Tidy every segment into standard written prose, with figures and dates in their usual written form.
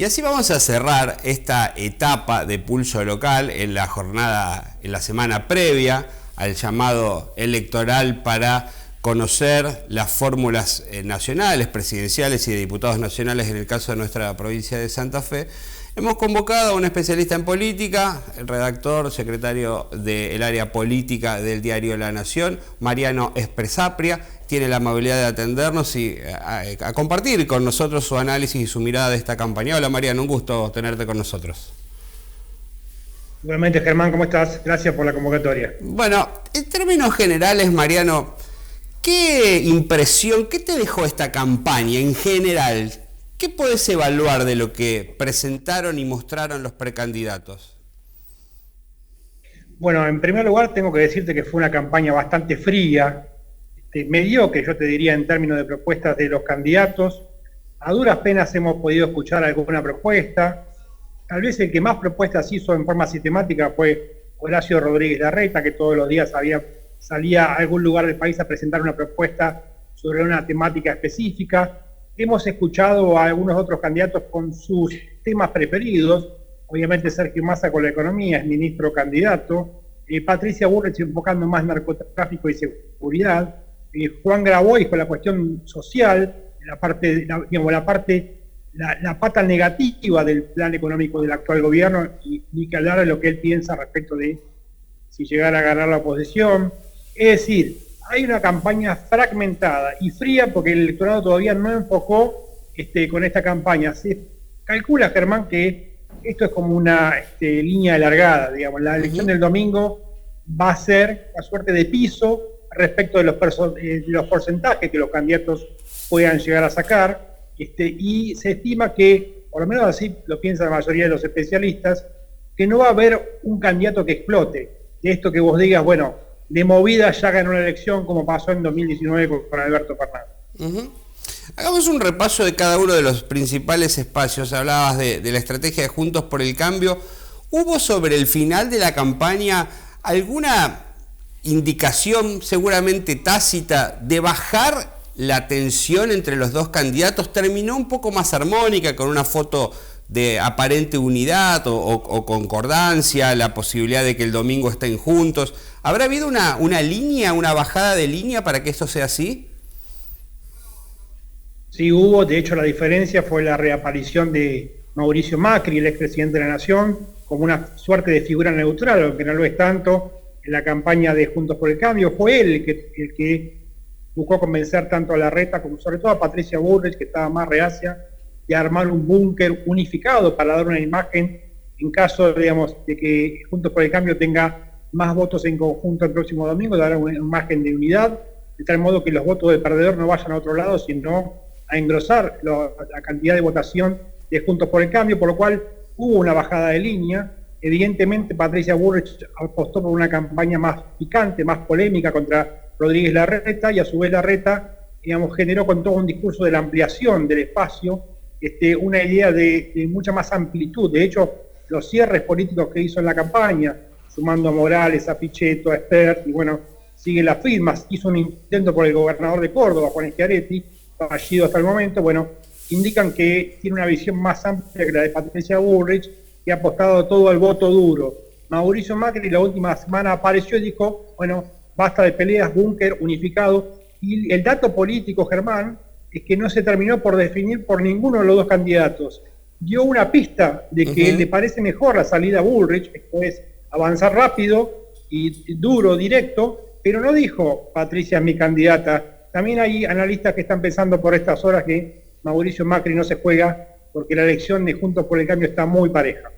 Y así vamos a cerrar esta etapa de Pulso Local en la jornada, en la semana previa al llamado electoral para conocer las fórmulas nacionales, presidenciales y de diputados nacionales en el caso de nuestra provincia de Santa Fe. Hemos convocado a un especialista en política, el redactor, secretario del área política del diario La Nación, Mariano Espresapria. Tiene la amabilidad de atendernos y a compartir con nosotros su análisis y su mirada de esta campaña. Hola Mariano, un gusto tenerte con nosotros. Igualmente, Germán, ¿cómo estás? Gracias por la convocatoria. Bueno, en términos generales, Mariano, ¿qué impresión, qué te dejó esta campaña en general? ¿Qué podés evaluar de lo que presentaron y mostraron los precandidatos? Bueno, en primer lugar tengo que decirte que fue una campaña bastante fría, mediocre, yo te diría, en términos de propuestas de los candidatos. A duras penas hemos podido escuchar alguna propuesta. Tal vez el que más propuestas hizo en forma sistemática fue Horacio Rodríguez Larreta, que todos los días salía a algún lugar del país a presentar una propuesta sobre una temática específica. Hemos escuchado a algunos otros candidatos con sus temas preferidos. Obviamente Sergio Massa con la economía es ministro candidato. Patricia Bullrich enfocando más narcotráfico y seguridad. Juan Grabois con la cuestión social, la pata negativa del plan económico del actual gobierno, y ni que hablar de lo que él piensa respecto de si llegara a ganar la oposición. Es decir, hay una campaña fragmentada y fría porque el electorado todavía no enfocó con esta campaña. Se calcula, Germán, que esto es como una línea alargada, digamos. La elección del domingo va a ser una suerte de piso respecto de los porcentajes que los candidatos puedan llegar a sacar, y se estima que, por lo menos así lo piensa la mayoría de los especialistas, que no va a haber un candidato que explote. De esto que vos digas, bueno, de movida ya ganó una elección como pasó en 2019 con Alberto Fernández. Hagamos un repaso de cada uno de los principales espacios. Hablabas de la estrategia de Juntos por el Cambio. ¿Hubo sobre el final de la campaña alguna indicación, seguramente tácita, de bajar la tensión entre los dos candidatos? ¿Terminó un poco más armónica, con una foto de aparente unidad o concordancia, la posibilidad de que el domingo estén juntos? ¿Habrá habido una línea, una bajada de línea para que esto sea así? Sí, hubo. De hecho, la diferencia fue la reaparición de Mauricio Macri, el expresidente de la Nación, como una suerte de figura neutral, aunque no lo es tanto. En la campaña de Juntos por el Cambio fue él el que buscó convencer tanto a Larreta como sobre todo a Patricia Bullrich, que estaba más reacia, de armar un búnker unificado para dar una imagen en caso, digamos, de que Juntos por el Cambio tenga más votos en conjunto el próximo domingo, dar una imagen de unidad, de tal modo que los votos del perdedor no vayan a otro lado, sino a engrosar la cantidad de votación de Juntos por el Cambio, por lo cual hubo una bajada de línea. Evidentemente Patricia Bullrich apostó por una campaña más picante, más polémica contra Rodríguez Larreta, y a su vez Larreta, digamos, generó con todo un discurso de la ampliación del espacio, una idea de mucha más amplitud. De hecho, los cierres políticos que hizo en la campaña, sumando a Morales, a Pichetto, a Espert, y bueno, sigue las firmas, hizo un intento por el gobernador de Córdoba, Juan Schiaretti, fallido hasta el momento, bueno, indican que tiene una visión más amplia que la de Patricia Bullrich, que ha apostado todo al voto duro. Mauricio Macri la última semana apareció y dijo, bueno, basta de peleas, búnker unificado. Y el dato político, Germán, es que no se terminó por definir por ninguno de los dos candidatos. Dio una pista de que le parece mejor la salida a Bullrich, esto es, avanzar rápido y duro, directo, pero no dijo Patricia es mi candidata. También hay analistas que están pensando por estas horas que Mauricio Macri no se juega porque la elección de Juntos por el Cambio está muy pareja.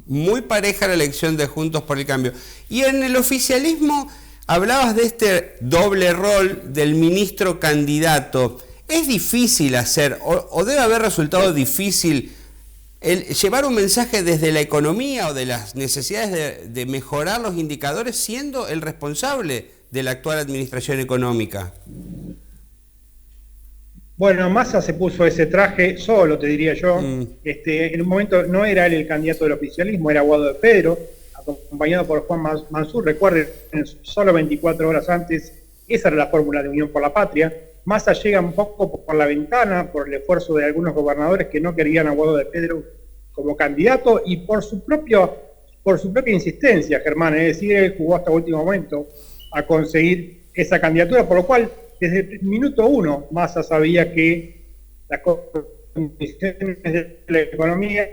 Muy pareja la elección de Juntos por el Cambio. Y en el oficialismo hablabas de este doble rol del ministro candidato. ¿Es difícil hacer, o debe haber resultado difícil, llevar un mensaje desde la economía o de las necesidades de mejorar los indicadores siendo el responsable de la actual administración económica? Bueno, Massa se puso ese traje solo, te diría yo. En un momento no era él el candidato del oficialismo, era Guado de Pedro, acompañado por Juan Mansur. Recuerden, solo 24 horas antes, esa era la fórmula de Unión por la Patria. Massa llega un poco por la ventana, por el esfuerzo de algunos gobernadores que no querían a Guado de Pedro como candidato y por su propia insistencia, Germán, es decir, él jugó hasta el último momento a conseguir esa candidatura, por lo cual desde el minuto uno Massa sabía que las condiciones de la economía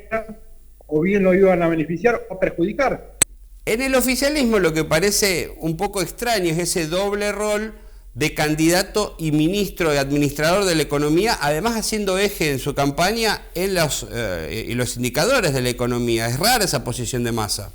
o bien lo iban a beneficiar o perjudicar. En el oficialismo lo que parece un poco extraño es ese doble rol de candidato y ministro y administrador de la economía, además haciendo eje en su campaña en los indicadores de la economía. Es rara esa posición de Massa.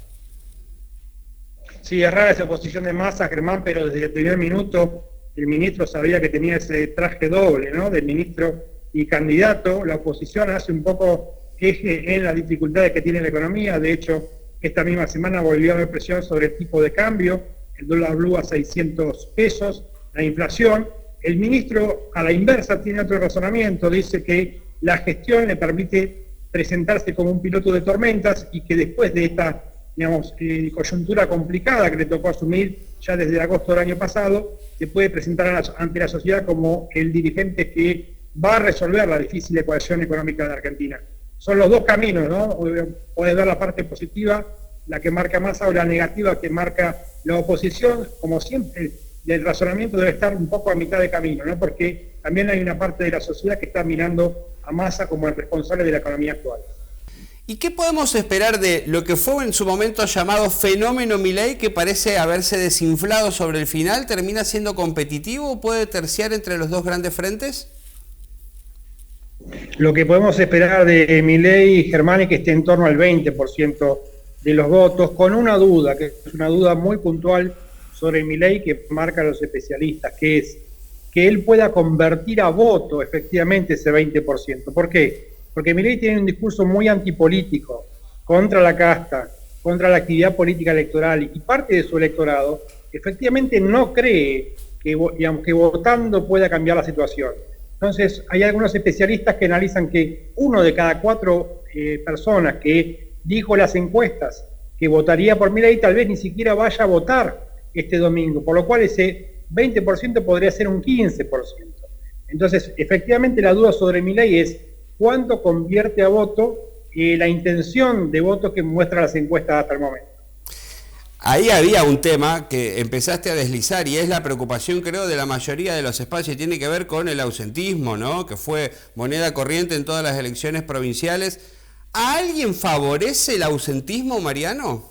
Sí, es rara esa posición de Massa, Germán, pero desde el primer minuto el ministro sabía que tenía ese traje doble, ¿no? De ministro y candidato. La oposición hace un poco eje en las dificultades que tiene la economía. De hecho, esta misma semana volvió a haber presión sobre el tipo de cambio, el dólar blue a 600 pesos, la inflación. El ministro, a la inversa, tiene otro razonamiento, dice que la gestión le permite presentarse como un piloto de tormentas y que después de esta, digamos, coyuntura complicada que le tocó asumir ya desde agosto del año pasado, se puede presentar ante la sociedad como el dirigente que va a resolver la difícil ecuación económica de Argentina. Son los dos caminos, ¿no? Puede ver la parte positiva, la que marca Massa, o la negativa que marca la oposición. Como siempre, el razonamiento debe estar un poco a mitad de camino, ¿no? Porque también hay una parte de la sociedad que está mirando a Massa como el responsable de la economía actual. ¿Y qué podemos esperar de lo que fue en su momento llamado fenómeno Milei, que parece haberse desinflado sobre el final? ¿Termina siendo competitivo o puede terciar entre los dos grandes frentes? Lo que podemos esperar de Milei, Germán, es que esté en torno al 20% de los votos, con una duda, que es una duda muy puntual sobre Milei que marcan los especialistas, que es que él pueda convertir a voto efectivamente ese 20%. ¿Por qué? Porque Milei tiene un discurso muy antipolítico, contra la casta, contra la actividad política electoral, y parte de su electorado efectivamente no cree que, digamos, que votando pueda cambiar la situación. Entonces, hay algunos especialistas que analizan que 1 de cada 4 personas que dijo las encuestas que votaría por Milei tal vez ni siquiera vaya a votar este domingo, por lo cual ese 20% podría ser un 15%. Entonces, efectivamente, la duda sobre Milei es cuánto convierte a voto la intención de voto que muestran las encuestas hasta el momento. Ahí había un tema que empezaste a deslizar y es la preocupación, creo, de la mayoría de los espacios, y tiene que ver con el ausentismo, ¿no? Que fue moneda corriente en todas las elecciones provinciales. ¿A alguien favorece el ausentismo, Mariano?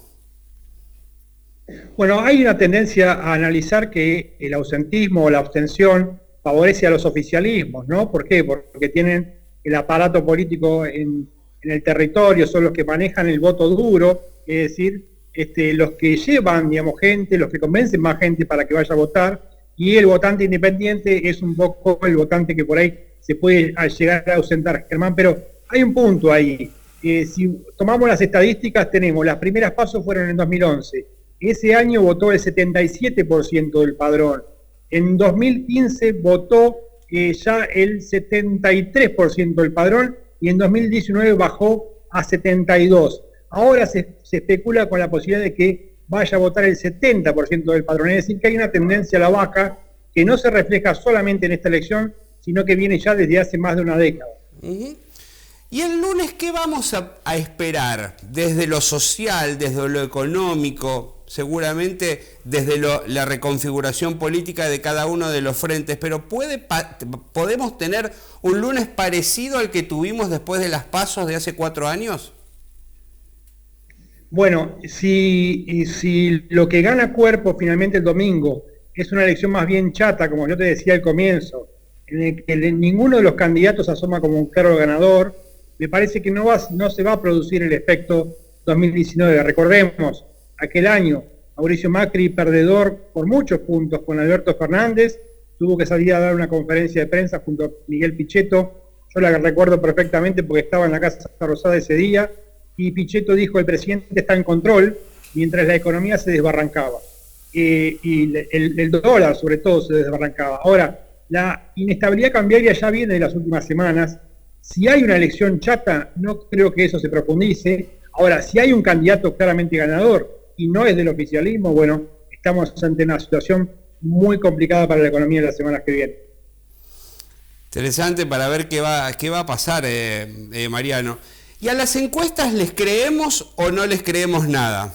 Bueno, hay una tendencia a analizar que el ausentismo o la abstención favorece a los oficialismos, ¿no? ¿Por qué? Porque tienen el aparato político en el territorio, son los que manejan el voto duro, es decir, los que llevan, digamos, gente, los que convencen más gente para que vaya a votar, y el votante independiente es un poco el votante que por ahí se puede llegar a ausentar, Germán, pero hay un punto ahí. Si tomamos las estadísticas, tenemos, las primeras pasos fueron en 2011, ese año votó el 77% del padrón, en 2015 votó ya el 73% del padrón, y en 2019 bajó a 72%. Ahora se especula con la posibilidad de que vaya a votar el 70% del padrón. Es decir, que hay una tendencia a la baja que no se refleja solamente en esta elección, sino que viene ya desde hace más de una década. Uh-huh. ¿Y el lunes qué vamos a esperar? Desde lo social, desde lo económico, seguramente desde la reconfiguración política de cada uno de los frentes, pero ¿podemos tener un lunes parecido al que tuvimos después de las PASO de hace 4 años? Bueno, si lo que gana cuerpo finalmente el domingo es una elección más bien chata, como yo te decía al comienzo, en el que ninguno de los candidatos asoma como un claro ganador, me parece que no se va a producir el efecto 2019. Recordemos, aquel año Mauricio Macri, perdedor por muchos puntos con Alberto Fernández, tuvo que salir a dar una conferencia de prensa junto a Miguel Pichetto. Yo la recuerdo perfectamente porque estaba en la Casa Rosada ese día, y Pichetto dijo: el presidente está en control, mientras la economía se desbarrancaba. Y el dólar, sobre todo, se desbarrancaba. Ahora, la inestabilidad cambiaria ya viene de las últimas semanas. Si hay una elección chata, no creo que eso se profundice. Ahora, si hay un candidato claramente ganador y no es del oficialismo, bueno, estamos ante una situación muy complicada para la economía de las semanas que vienen. Interesante para ver qué va a pasar, Mariano. ¿Y a las encuestas les creemos o no les creemos nada?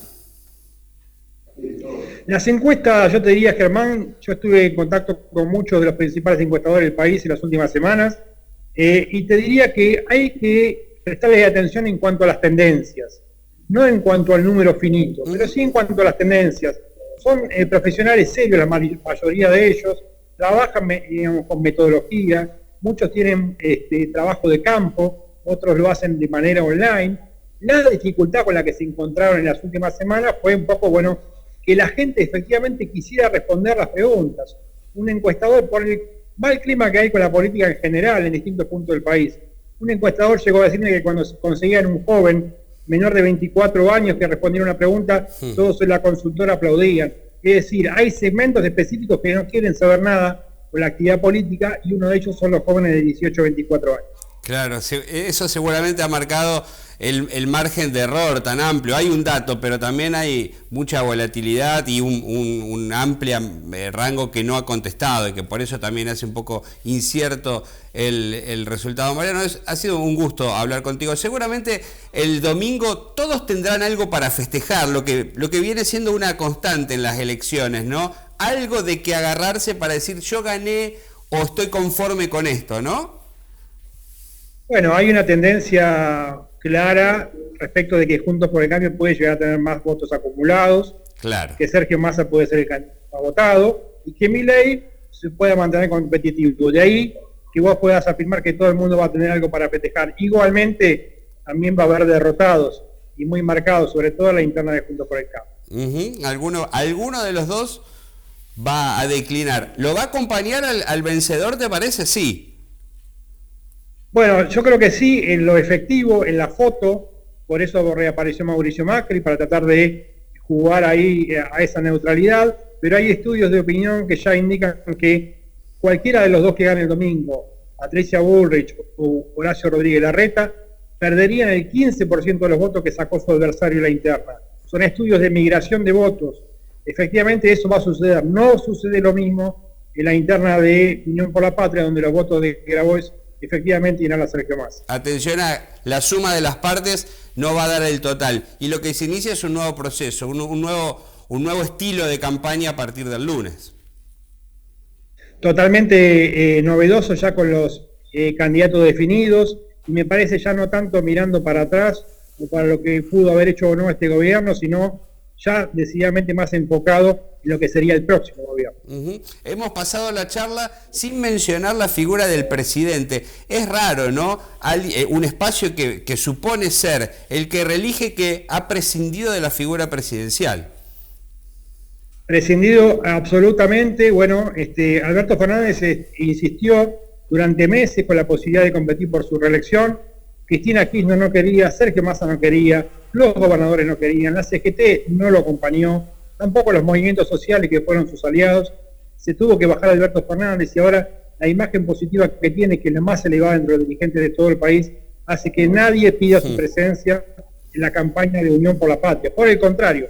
Las encuestas, yo te diría, Germán, yo estuve en contacto con muchos de los principales encuestadores del país en las últimas semanas, y te diría que hay que prestarle atención en cuanto a las tendencias, no en cuanto al número finito, pero sí en cuanto a las tendencias. Son profesionales serios, la mayoría de ellos, trabajan digamos, con metodología, muchos tienen trabajo de campo, otros lo hacen de manera online. La dificultad con la que se encontraron en las últimas semanas fue un poco, bueno, que la gente efectivamente quisiera responder las preguntas. Un encuestador, por el mal clima que hay con la política en general en distintos puntos del país, un encuestador llegó a decirme que cuando conseguían un joven menor de 24 años que respondiera una pregunta, todos en la consultora aplaudían. Es decir, hay segmentos específicos que no quieren saber nada con la actividad política y uno de ellos son los jóvenes de 18 a 24 años. Claro, eso seguramente ha marcado el margen de error tan amplio. Hay un dato, pero también hay mucha volatilidad y un amplio rango que no ha contestado y que por eso también hace un poco incierto el resultado. Mariano, ha sido un gusto hablar contigo. Seguramente el domingo todos tendrán algo para festejar, lo que viene siendo una constante en las elecciones, ¿no? Algo de que agarrarse para decir yo gané o estoy conforme con esto, ¿no? Bueno, hay una tendencia clara respecto de que Juntos por el Cambio puede llegar a tener más votos acumulados, claro, que Sergio Massa puede ser el candidato votado y que Milei se pueda mantener competitivo. De ahí que vos puedas afirmar que todo el mundo va a tener algo para festejar. Igualmente, también va a haber derrotados y muy marcados, sobre todo en la interna de Juntos por el Cambio. ¿Alguno de los dos va a declinar? ¿Lo va a acompañar al vencedor, te parece? Sí. Bueno, yo creo que sí, en lo efectivo, en la foto, por eso reapareció Mauricio Macri, para tratar de jugar ahí a esa neutralidad, pero hay estudios de opinión que ya indican que cualquiera de los dos que gane el domingo, Patricia Bullrich o Horacio Rodríguez Larreta, perderían el 15% de los votos que sacó su adversario en la interna. Son estudios de migración de votos. Efectivamente eso va a suceder. No sucede lo mismo en la interna de Unión por la Patria, donde los votos de Grabois efectivamente irán a Sergio Massa. Atención a la suma de las partes, no va a dar el total. Y lo que se inicia es un nuevo proceso, un nuevo estilo de campaña a partir del lunes. Totalmente novedoso ya con los candidatos definidos, y me parece ya no tanto mirando para atrás o para lo que pudo haber hecho o no este gobierno, sino ya decididamente más enfocado en lo que sería el próximo gobierno. Hemos pasado la charla sin mencionar la figura del presidente. Es raro, ¿no? Un espacio que supone ser el que reelige, que ha prescindido de la figura presidencial. Prescindido absolutamente. Bueno, Alberto Fernández insistió durante meses con la posibilidad de competir por su reelección. Cristina Kirchner no quería, Sergio Massa no quería, los gobernadores no querían, la CGT no lo acompañó, tampoco los movimientos sociales que fueron sus aliados. Se tuvo que bajar Alberto Fernández y ahora la imagen positiva que tiene, que es la más elevada entre los dirigentes de todo el país, hace que nadie pida su presencia en la campaña de Unión por la Patria. Por el contrario,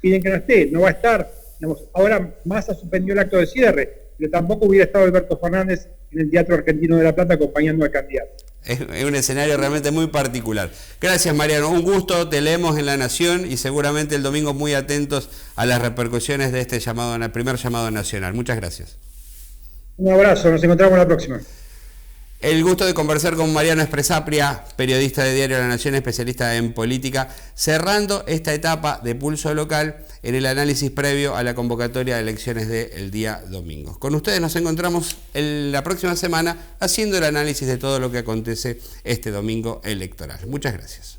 piden que no esté, no va a estar. Digamos, ahora Massa suspendió el acto de cierre, pero tampoco hubiera estado Alberto Fernández en el Teatro Argentino de La Plata acompañando al candidato. Es un escenario realmente muy particular. Gracias, Mariano, un gusto, te leemos en La Nación y seguramente el domingo muy atentos a las repercusiones de este primer llamado nacional. Muchas gracias. Un abrazo, nos encontramos la próxima. El gusto de conversar con Mariano Espresapria, periodista de Diario La Nación, especialista en política, cerrando esta etapa de Pulso Local en el análisis previo a la convocatoria de elecciones del día domingo. Con ustedes nos encontramos la próxima semana haciendo el análisis de todo lo que acontece este domingo electoral. Muchas gracias.